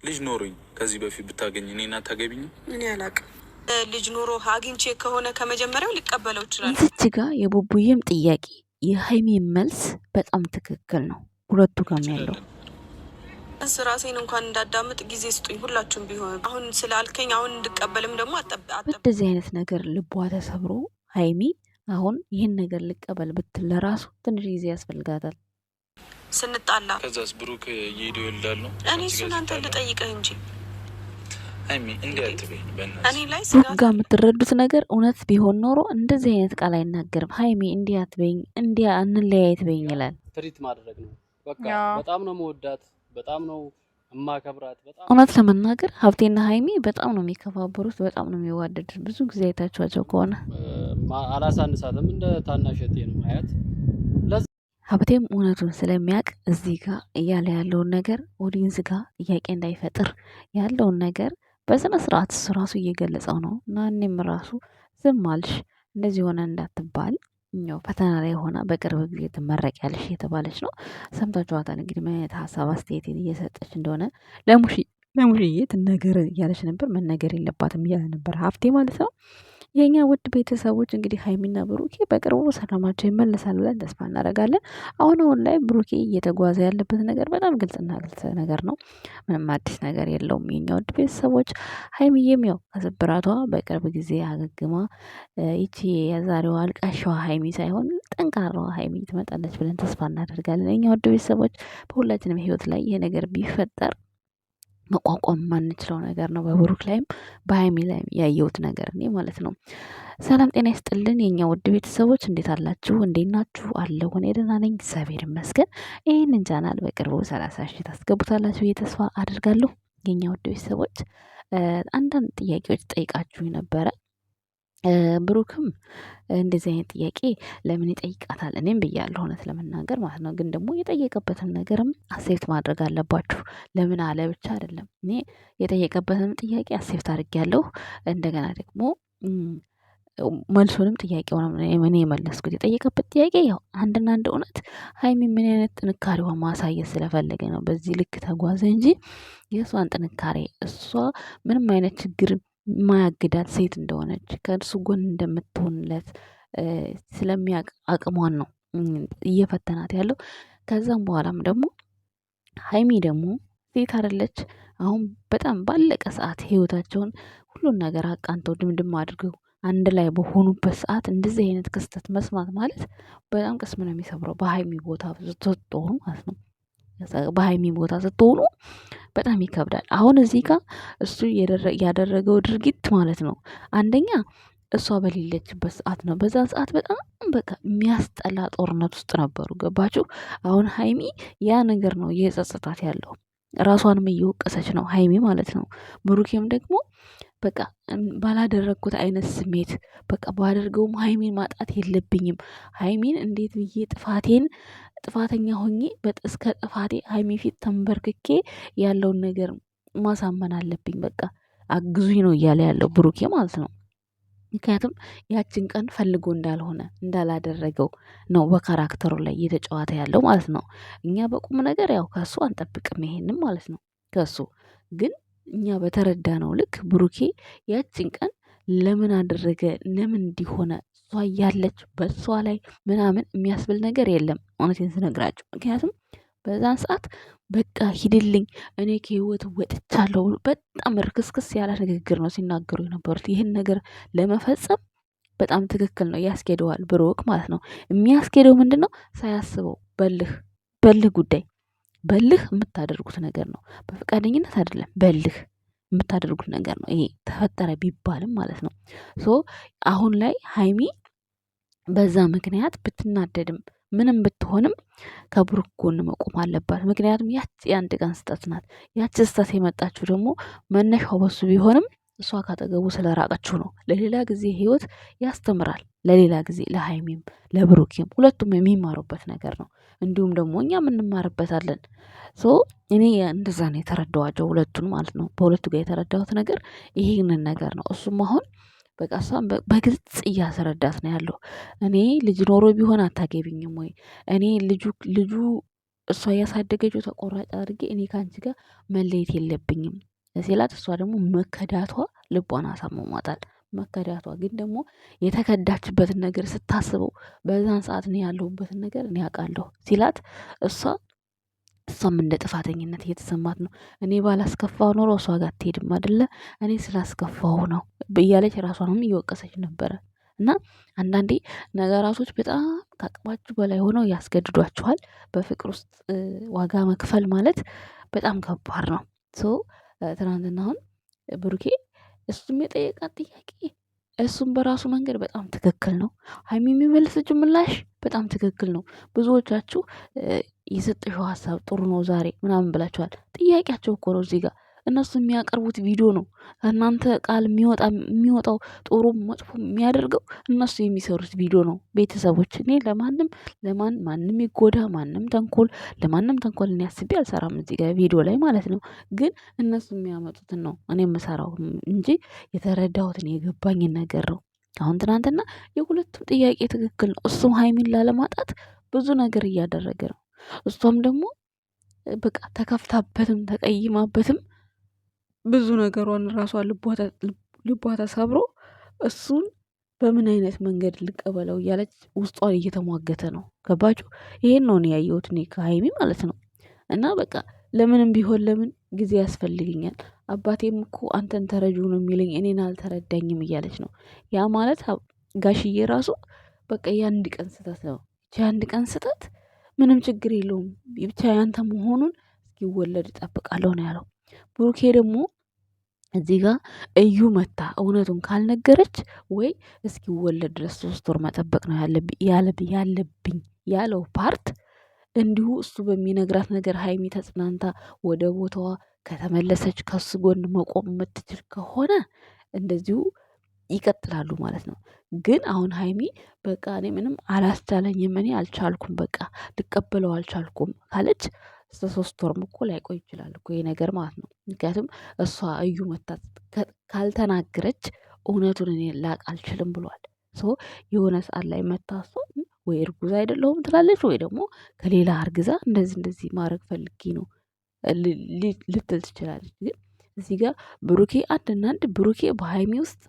ልጅ ኖሮኝ ከዚህ በፊት ብታገኝ እኔና ታገቢኝ? እኔ አላቅም። ልጅ ኖሮ አግኝቼ ከሆነ ከመጀመሪያው ሊቀበለው ይችላል። እዚች ጋ የቡቡዬም ጥያቄ የሀይሚም መልስ በጣም ትክክል ነው። ሁለቱ ጋር ያለው ራሴን እንኳን እንዳዳምጥ ጊዜ ስጡኝ ሁላችሁም ቢሆን። አሁን ስላልከኝ አሁን እንድቀበልም ደግሞ እንደዚህ አይነት ነገር ልቧ ተሰብሮ ሀይሚ አሁን ይህን ነገር ልቀበል ብትል ለራሱ ትንሽ ጊዜ ያስፈልጋታል። ስንጣላ ከዛስ ብሩክ እየሄደ ይወልዳል ነው። እኔ እሱን አንተ ልጠይቅህ እንጂ ሀይሚ እንዲህ አትበይ። እኔ ላይ ብሩክ ጋር የምትረዱት ነገር እውነት ቢሆን ኖሮ እንደዚህ አይነት ቃል አይናገርም። ሀይሚ እንዲህ አትበይኝ፣ እንዲህ አንለያየት በይኝ ይላል። ትሪት ማድረግ ነው በቃ። በጣም ነው መወዳት፣ በጣም ነው እማከብራት። በጣም እውነት ለመናገር ሀብቴና ሀይሚ በጣም ነው የሚከባበሩት፣ በጣም ነው የሚዋደዱት። ብዙ ጊዜ አይታችኋቸው ከሆነ አላሳንሳትም፣ እንደ ታናሽ እህቴ ነው ማያት። ሀብቴም እውነቱን ስለሚያውቅ እዚህ ጋር እያለ ያለውን ነገር ኦዲንስ ጋር ጥያቄ እንዳይፈጥር ያለውን ነገር በስነ ስርዓት እሱ ራሱ እየገለጸው ነው። እና እኔም ራሱ ዝም አልሽ እንደዚህ ሆነ እንዳትባል ያው ፈተና ላይ ሆና በቅርብ ጊዜ ትመረቂያለሽ እየተባለች ነው። ሰምታችኋታል እንግዲህ ምን አይነት ሀሳብ አስተያየት እየሰጠች እንደሆነ። ለሙሽዬ ትነገር እያለች ነበር። መነገር የለባትም እያለ ነበር ሀብቴ ማለት ነው። የኛ ውድ ቤተሰቦች እንግዲህ ሀይሚና ብሩኬ በቅርቡ ሰላማቸው ይመለሳል ብለን ተስፋ እናደርጋለን። አሁን ላይ ብሩኬ እየተጓዘ ያለበት ነገር በጣም ግልጽና ግልጽ ነገር ነው። ምንም አዲስ ነገር የለውም። የኛ ውድ ቤተሰቦች ሀይሚዬም ያው ከስብራቷ በቅርብ ጊዜ አገግማ ይቺ የዛሬዋ አልቃሻዋ ሀይሚ ሳይሆን ጠንካራዋ ሀይሚ ትመጣለች ብለን ተስፋ እናደርጋለን። የኛ ውድ ቤተሰቦች በሁላችንም ህይወት ላይ ይሄ ነገር ቢፈጠር መቋቋም ማንችለው ነገር ነው። በብሩክ ላይም በሀይሚ ላይም ያየሁት ነገር እኔ ማለት ነው። ሰላም ጤና ይስጥልን የኛ ውድ ቤተሰቦች እንዴት አላችሁ? እንዴት ናችሁ? አለሁ እኔ ደህና ነኝ እግዚአብሔር ይመስገን። ይህንን ቻናል በቅርቡ 30 ሺህ ታስገቡታላችሁ ብዬ ተስፋ አድርጋለሁ። የኛ ውድ ቤተሰቦች አንዳንድ ጥያቄዎች ጠይቃችሁ ነበረ። ብሩክም እንደዚህ አይነት ጥያቄ ለምን ይጠይቃታል? እኔም ብያለሁ እውነት ለመናገር ማለት ነው። ግን ደግሞ የጠየቀበትን ነገርም አሴፕት ማድረግ አለባችሁ። ለምን አለ ብቻ አይደለም። እኔ የጠየቀበትንም ጥያቄ አሴፕት አድርጌያለሁ። እንደገና ደግሞ መልሱንም ጥያቄውንም እኔ የመለስኩት የጠየቀበት ጥያቄ ያው አንድና አንድ እውነት ሀይሚ ምን አይነት ጥንካሬዋ ማሳየት ስለፈለገ ነው በዚህ ልክ ተጓዘ እንጂ የእሷን ጥንካሬ እሷ ምንም አይነት ችግር ማያግዳት ሴት እንደሆነች ከእርሱ ጎን እንደምትሆንለት ስለሚያውቅ አቅሟን ነው እየፈተናት ያለው። ከዛም በኋላም ደግሞ ሀይሚ ደግሞ ሴት አይደለች። አሁን በጣም ባለቀ ሰዓት ህይወታቸውን ሁሉን ነገር አቃንተው ድምድም አድርገው አንድ ላይ በሆኑበት ሰዓት እንደዚህ አይነት ክስተት መስማት ማለት በጣም ቅስም ነው የሚሰብረው። በሀይሚ ቦታ ስትሆኑ ማለት ነው። በሀይሚ ቦታ ስትሆኑ በጣም ይከብዳል። አሁን እዚህ ጋር እሱ ያደረገው ድርጊት ማለት ነው አንደኛ እሷ በሌለችበት ሰዓት ነው። በዛን ሰዓት በጣም በቃ የሚያስጠላ ጦርነት ውስጥ ነበሩ። ገባችሁ? አሁን ሀይሚ ያ ነገር ነው እየጸጸታት ያለው። ራሷንም እየወቀሰች ነው ሀይሚ ማለት ነው። ብሩኬም ደግሞ በቃ ባላደረግኩት አይነት ስሜት በቃ ባደርገውም ሀይሚን ማጣት የለብኝም። ሀይሚን እንዴት ብዬ ጥፋተኛ ሆኜ እስከ ጥፋቴ ሀይሚ ፊት ተንበርክኬ ያለውን ነገር ማሳመን አለብኝ። በቃ አግዙኝ ነው እያለ ያለው ብሩኬ ማለት ነው። ምክንያቱም ያችን ቀን ፈልጎ እንዳልሆነ እንዳላደረገው ነው በካራክተሩ ላይ እየተጫወተ ያለው ማለት ነው። እኛ በቁም ነገር ያው ከሱ አንጠብቅም ይሄንም ማለት ነው። ከሱ ግን እኛ በተረዳ ነው ልክ ብሩኬ ያችን ቀን ለምን አደረገ ለምን እንዲሆነ እሷ እያለች በእሷ ላይ ምናምን የሚያስብል ነገር የለም። እውነቴን ስነግራችሁ ምክንያቱም በዛን ሰዓት በቃ ሂድልኝ እኔ ከህይወት ወጥቻለሁ ብሎ በጣም ርክስክስ ያለ ንግግር ነው ሲናገሩ የነበሩት። ይህን ነገር ለመፈጸም በጣም ትክክል ነው ያስኬደዋል ብሩክ ማለት ነው። የሚያስኬደው ምንድን ነው? ሳያስበው በልህ ጉዳይ በልህ የምታደርጉት ነገር ነው። በፈቃደኝነት አይደለም፣ በልህ የምታደርጉት ነገር ነው። ይሄ ተፈጠረ ቢባልም ማለት ነው። ሶ አሁን ላይ ሀይሚ በዛ ምክንያት ብትናደድም ምንም ብትሆንም ከብሩክ ጎን መቆም አለባት። ምክንያቱም ያቺ የአንድ ቀን ስህተት ናት። ያቺ ስህተት የመጣችው ደግሞ መነሻው በሱ ቢሆንም እሷ ካጠገቡ ስለራቀችው ነው። ለሌላ ጊዜ ህይወት ያስተምራል። ለሌላ ጊዜ ለሀይሚም ለብሩኬም ሁለቱም የሚማሩበት ነገር ነው። እንዲሁም ደግሞ እኛም እንማርበታለን። ሶ እኔ እንደዛ ነው የተረዳዋቸው ሁለቱን ማለት ነው። በሁለቱ ጋር የተረዳሁት ነገር ይሄንን ነገር ነው። እሱም አሁን በቃ እሷም በግልጽ እያስረዳት ነው ያለው። እኔ ልጅ ኖሮ ቢሆን አታገቢኝም ወይ? እኔ ልጁ እሷ እያሳደገችው ተቆራጭ አድርጌ እኔ ከአንቺ ጋር መለየት የለብኝም ሲላት፣ እሷ ደግሞ መከዳቷ ልቧን አሳምሟታል። መከዳቷ ግን ደግሞ የተከዳችበትን ነገር ስታስበው በዛን ሰዓት እኔ ያለሁበትን ነገር እኔ አውቃለሁ ሲላት እሷም እንደ ጥፋተኝነት እየተሰማት ነው። እኔ ባላስከፋው ኖሮ እሷ ጋር አትሄድም አይደለ? እኔ ስላስከፋው ነው ብያለች። ራሷንም እየወቀሰች ነበረ። እና አንዳንዴ ነገራቶች በጣም ከአቅማችሁ በላይ ሆነው ያስገድዷችኋል። በፍቅር ውስጥ ዋጋ መክፈል ማለት በጣም ከባድ ነው። ትናንትና አሁን ብሩኬ እሱም የጠየቃት ጥያቄ እሱም በራሱ መንገድ በጣም ትክክል ነው። ሀይሚ የሚመልሰችው ምላሽ በጣም ትክክል ነው። ብዙዎቻችሁ የሰጠሽው ሀሳብ ጥሩ ነው ዛሬ ምናምን ብላችኋል። ጥያቄያቸው እኮ ነው እዚህ ጋር እነሱ የሚያቀርቡት ቪዲዮ ነው። እናንተ ቃል የሚወጣው ጥሩ መጥፎ የሚያደርገው እነሱ የሚሰሩት ቪዲዮ ነው። ቤተሰቦች እኔ ማንም ይጎዳ ለማንም ተንኮል እኔ አስቤ አልሰራም እዚህ ጋር ቪዲዮ ላይ ማለት ነው። ግን እነሱ የሚያመጡትን ነው እኔ የምሰራው እንጂ የተረዳሁትን የገባኝን ነገር ነው። አሁን ትናንትና የሁለቱም ጥያቄ ትክክል ነው። እሱም ሀይሚን ላለማጣት ብዙ ነገር እያደረገ ነው። እሷም ደግሞ በቃ ተከፍታበትም ተቀይማበትም ብዙ ነገሯን ራሷን ልቧ ተሰብሮ እሱን በምን አይነት መንገድ ልቀበለው እያለች ውስጧን እየተሟገተ ነው። ገባችሁ? ይሄን ነው እኔ ያየሁት እኔ ከሀይሚ ማለት ነው። እና በቃ ለምንም ቢሆን ለምን ጊዜ ያስፈልገኛል፣ አባቴም እኮ አንተን ተረጁ ነው የሚለኝ እኔን አልተረዳኝም እያለች ነው። ያ ማለት ጋሽዬ ራሱ በቃ የአንድ ቀን ስህተት ነው። የአንድ ቀን ስህተት ምንም ችግር የለውም ብቻ ያንተ መሆኑን እስኪወለድ እጠብቃለሁ ነው ያለው። ብሩኬ ደግሞ እዚህ ጋር እዩ መታ እውነቱን ካልነገረች ወይ እስኪወለድ ድረስ 3 ወር መጠበቅ ነው ያለብኝ ያለው ፓርት እንዲሁ እሱ በሚነግራት ነገር ሀይሚ ተጽናንታ ወደ ቦታዋ ከተመለሰች ከሱ ጎን መቆም የምትችል ከሆነ እንደዚሁ ይቀጥላሉ ማለት ነው። ግን አሁን ሀይሚ በቃ እኔ ምንም አላስቻለኝም፣ እኔ አልቻልኩም፣ በቃ ልቀበለው አልቻልኩም ካለች እስከ 3 ወርም እኮ ላይቆይ ይችላል እኮ ይሄ ነገር ማለት ነው። ምክንያቱም እሷ እዩ መታ ካልተናገረች እውነቱን እኔ ላቅ አልችልም ብሏል። የሆነ ሰዓት ላይ መታ እሷ ወይ እርጉዝ አይደለሁም ትላለች ወይ ደግሞ ከሌላ አርግዛ እንደዚህ ማድረግ ፈልጌ ነው ልትል ትችላለች። ግን እዚህ ጋር ብሩኬ አንድ ብሩኬ በሀይሚ ውስጥ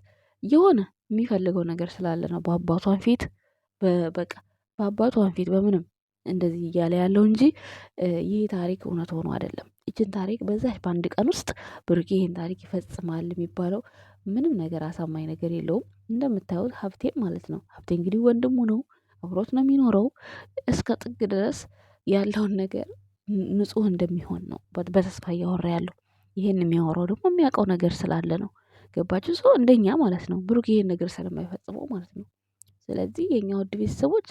የሆነ የሚፈልገው ነገር ስላለ ነው በአባቷን ፊት በቃ በአባቷን ፊት በምንም እንደዚህ እያለ ያለው እንጂ ይህ ታሪክ እውነት ሆኖ አይደለም። ይችን ታሪክ በዛች በአንድ ቀን ውስጥ ብሩኬ ይህን ታሪክ ይፈጽማል የሚባለው ምንም ነገር አሳማኝ ነገር የለውም። እንደምታዩት ሀብቴም ማለት ነው። ሀብቴ እንግዲህ ወንድሙ ነው፣ አብሮት ነው የሚኖረው። እስከ ጥግ ድረስ ያለውን ነገር ንጹሕ እንደሚሆን ነው በተስፋ እያወራ ያለው። ይሄን የሚያወራው ደግሞ የሚያውቀው ነገር ስላለ ነው። ገባችሁ? ሰው እንደኛ ማለት ነው ብሩክ ይሄን ነገር ስለማይፈጽመው ማለት ነው። ስለዚህ የኛ ውድ ቤተሰቦች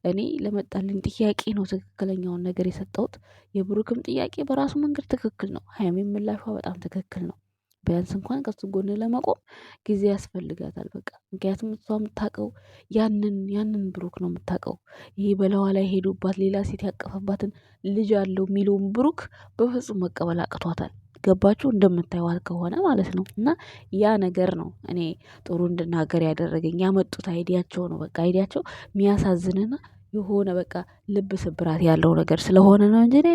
እኔ ለመጣልኝ ጥያቄ ነው ትክክለኛውን ነገር የሰጠሁት። የብሩክም ጥያቄ በራሱ መንገድ ትክክል ነው። ሀይሚም ምላሿ በጣም ትክክል ነው። ቢያንስ እንኳን ከሱ ጎን ለመቆም ጊዜ ያስፈልጋታል። በቃ ምክንያቱም እሷ የምታውቀው ያንን ብሩክ ነው የምታውቀው። ይሄ በለዋ ላይ ሄዶባት ሌላ ሴት ያቀፈባትን ልጅ አለው የሚለውን ብሩክ በፍጹም መቀበል አቅቷታል። ገባችሁ? እንደምታዩት ከሆነ ማለት ነው። እና ያ ነገር ነው እኔ ጥሩ እንድናገር ያደረገኝ። ያመጡት አይዲያቸው ነው። በቃ አይዲያቸው የሚያሳዝንና የሆነ በቃ ልብ ስብራት ያለው ነገር ስለሆነ ነው እንጂ እኔ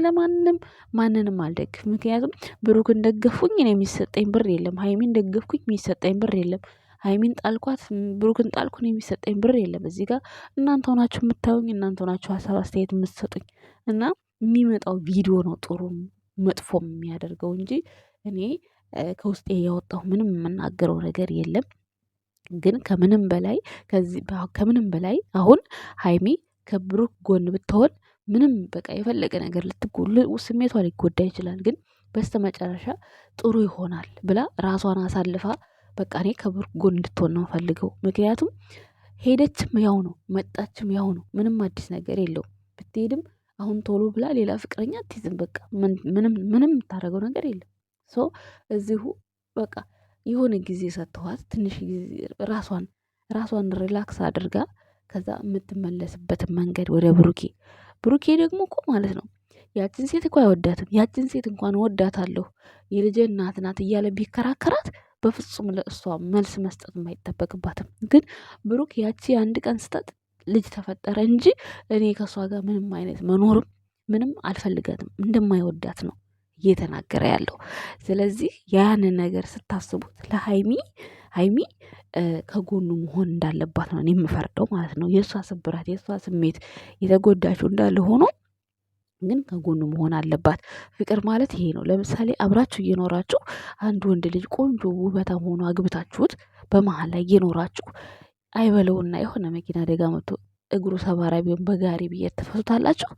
ማንንም አልደግፍ። ምክንያቱም ብሩክን ደገፍኩኝ እኔ የሚሰጠኝ ብር የለም። ሀይሚን ደገፍኩኝ የሚሰጠኝ ብር የለም። ሀይሚን ጣልኳት ብሩክን ጣልኩን የሚሰጠኝ ብር የለም። እዚህ ጋር እናንተ ሆናችሁ የምታዩኝ፣ እናንተ ሆናችሁ ሀሳብ አስተያየት የምትሰጡኝ እና የሚመጣው ቪዲዮ ነው ጥሩም መጥፎም የሚያደርገው እንጂ እኔ ከውስጤ ያወጣሁ ምንም የምናገረው ነገር የለም። ግን ከምንም በላይ አሁን ሀይሚ ከብሩክ ጎን ብትሆን ምንም በቃ የፈለገ ነገር ስሜቷ ሊጎዳ ይችላል። ግን በስተመጨረሻ ጥሩ ይሆናል ብላ ራሷን አሳልፋ በቃ እኔ ከብሩክ ጎን እንድትሆን ነው ፈልገው። ምክንያቱም ሄደችም ያው ነው መጣችም ያው ነው። ምንም አዲስ ነገር የለውም። ብትሄድም አሁን ቶሎ ብላ ሌላ ፍቅረኛ አትይዝም። በቃ ምንም የምታደርገው ነገር የለም። እዚሁ በቃ የሆነ ጊዜ ሰጥተዋት ትንሽ ጊዜ ራሷን ሪላክስ አድርጋ ከዛ የምትመለስበትን መንገድ ወደ ብሩኬ ደግሞ እኮ ማለት ነው ያችን ሴት እኮ አይወዳትም። ያችን ሴት እንኳን ወዳታለሁ የልጄ እናት ናት እያለ ቢከራከራት በፍጹም ለእሷ መልስ መስጠት አይጠበቅባትም። ግን ብሩክ ያቺ አንድ ቀን ስጠት ልጅ ተፈጠረ እንጂ እኔ ከእሷ ጋር ምንም አይነት መኖርም ምንም አልፈልጋትም እንደማይወዳት ነው እየተናገረ ያለው። ስለዚህ ያንን ነገር ስታስቡት ሃይሚ ከጎኑ መሆን እንዳለባት ነው የምፈርደው ማለት ነው። የእሷ ስብራት የእሷ ስሜት የተጎዳችው እንዳለ ሆኖ ግን ከጎኑ መሆን አለባት። ፍቅር ማለት ይሄ ነው። ለምሳሌ አብራችሁ እየኖራችሁ አንድ ወንድ ልጅ ቆንጆ ውበታም ሆኖ አግብታችሁት በመሀል ላይ እየኖራችሁ አይበለውና የሆነ መኪና አደጋ መጥቶ እግሩ ሰባራ ቢሆን በጋሪ ብዬ ትፈቱታላችሁ?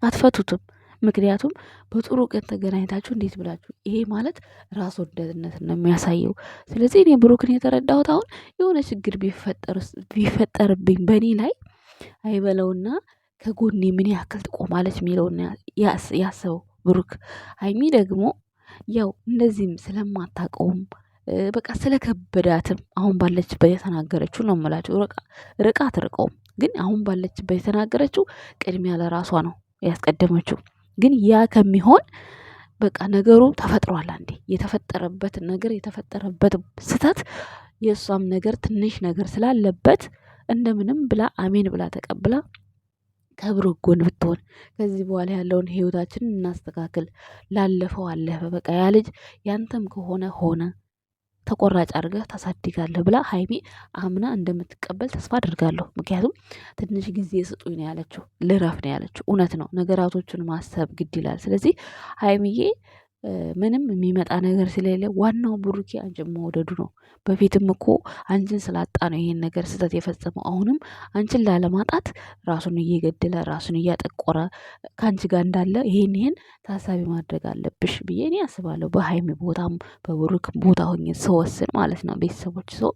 አትፈቱትም። ምክንያቱም በጥሩ ቀን ተገናኝታችሁ እንዴት ብላችሁ ይሄ ማለት ራስ ወዳድነት ነው የሚያሳየው። ስለዚህ እኔ ብሩክን የተረዳሁት አሁን የሆነ ችግር ቢፈጠርብኝ በእኔ ላይ አይበለውና ከጎኔ ምን ያክል ትቆማለች የሚለውን ያሰበው ብሩክ። ሃይሚ ደግሞ ያው እንደዚህም ስለማታውቀውም በቃ ስለከበዳትም አሁን ባለችበት የተናገረችው ነው የምላችሁ። ርቃ አትርቀውም፣ ግን አሁን ባለችበት የተናገረችው ቅድሚያ ለራሷ ነው ያስቀደመችው። ግን ያ ከሚሆን በቃ ነገሩ ተፈጥሯል። አንዴ የተፈጠረበት ነገር የተፈጠረበት ስህተት የእሷም ነገር ትንሽ ነገር ስላለበት እንደምንም ብላ አሜን ብላ ተቀብላ ከብሩክ ጎን ብትሆን ከዚህ በኋላ ያለውን ህይወታችንን እናስተካክል፣ ላለፈው አለፈ፣ በቃ ያ ልጅ ያንተም ከሆነ ሆነ ተቆራጭ አድርገህ ታሳድጋለህ ብላ ሃይሚ አምና እንደምትቀበል ተስፋ አድርጋለሁ። ምክንያቱም ትንሽ ጊዜ ስጡኝ ነው ያለችው፣ ልረፍ ነው ያለችው። እውነት ነው፣ ነገራቶችን ማሰብ ግድ ይላል። ስለዚህ ሃይሚዬ ምንም የሚመጣ ነገር ስለሌለ ዋናው ብሩኬ አንቺን መውደዱ ነው። በፊትም እኮ አንቺን ስላጣ ነው ይሄን ነገር ስህተት የፈጸመው። አሁንም አንቺን ላለማጣት ራሱን እየገደለ ራሱን እያጠቆረ ከአንቺ ጋር እንዳለ ይሄን ታሳቢ ማድረግ አለብሽ ብዬ እኔ አስባለሁ። በሃይሚ ቦታም በብሩክ ቦታ ሆኜ ስወስን ማለት ነው። ቤተሰቦች ሰው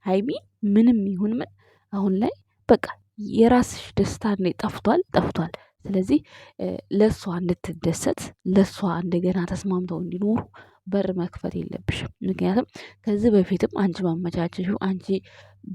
ሃይሚ ምንም ይሁን ምን አሁን ላይ በቃ የራስሽ ደስታ ጠፍቷል። ስለዚህ ለእሷ እንድትደሰት ለእሷ እንደገና ተስማምተው እንዲኖሩ በር መክፈት የለብሽም። ምክንያቱም ከዚህ በፊትም አንቺ ማመቻቸሽው አንቺ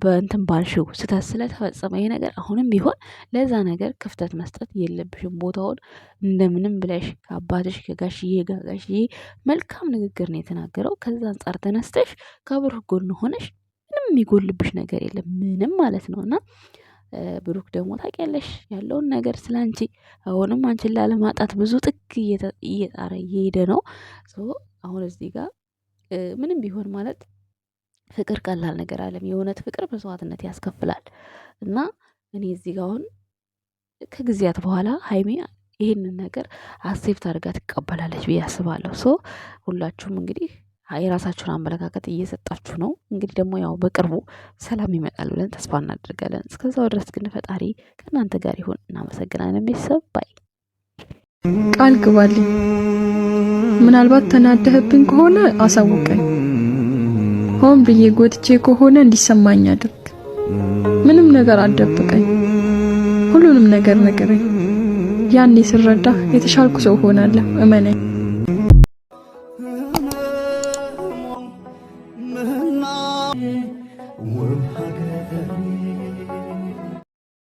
በእንትን ባልሽው ስህተት ስለተፈጸመ ይሄ ነገር አሁንም ቢሆን ለዛ ነገር ክፍተት መስጠት የለብሽም። ቦታውን እንደምንም ብለሽ ከአባትሽ ከጋሽዬ ጋሽዬ መልካም ንግግር ነው የተናገረው። ከዛ አንጻር ተነስተሽ ከብሩክ ጎን ሆነሽ ምንም የሚጎልብሽ ነገር የለም ምንም ማለት ነው። እና ብሩክ ደግሞ ታውቂያለሽ ያለውን ነገር ስላንቺ አሁንም አንቺን ላለማጣት ብዙ ጥግ እየጣረ እየሄደ ነው። አሁን እዚህ ጋር ምንም ቢሆን ማለት ፍቅር ቀላል ነገር አለም። የእውነት ፍቅር መስዋዕትነት ያስከፍላል። እና እኔ እዚህ ጋር አሁን ከጊዜያት በኋላ ሃይሚ ይህንን ነገር አክሴፕት አድርጋ ትቀበላለች ብዬ አስባለሁ። ሁላችሁም እንግዲህ የራሳችሁን አመለካከት እየሰጣችሁ ነው። እንግዲህ ደግሞ ያው በቅርቡ ሰላም ይመጣል ብለን ተስፋ እናደርጋለን። እስከዛው ድረስ ግን ፈጣሪ ከእናንተ ጋር ይሁን። እናመሰግናለን ቤተሰብ ባይ። ቃል ግባልኝ። ምናልባት ተናደህብኝ ከሆነ አሳውቀኝ። ሆን ብዬ ጎትቼ ከሆነ እንዲሰማኝ አድርግ። ምንም ነገር አትደብቀኝ። ሁሉንም ነገር ንገረኝ። ያኔ ስረዳህ የተሻልኩ ሰው ሆናለሁ። እመነኝ። We're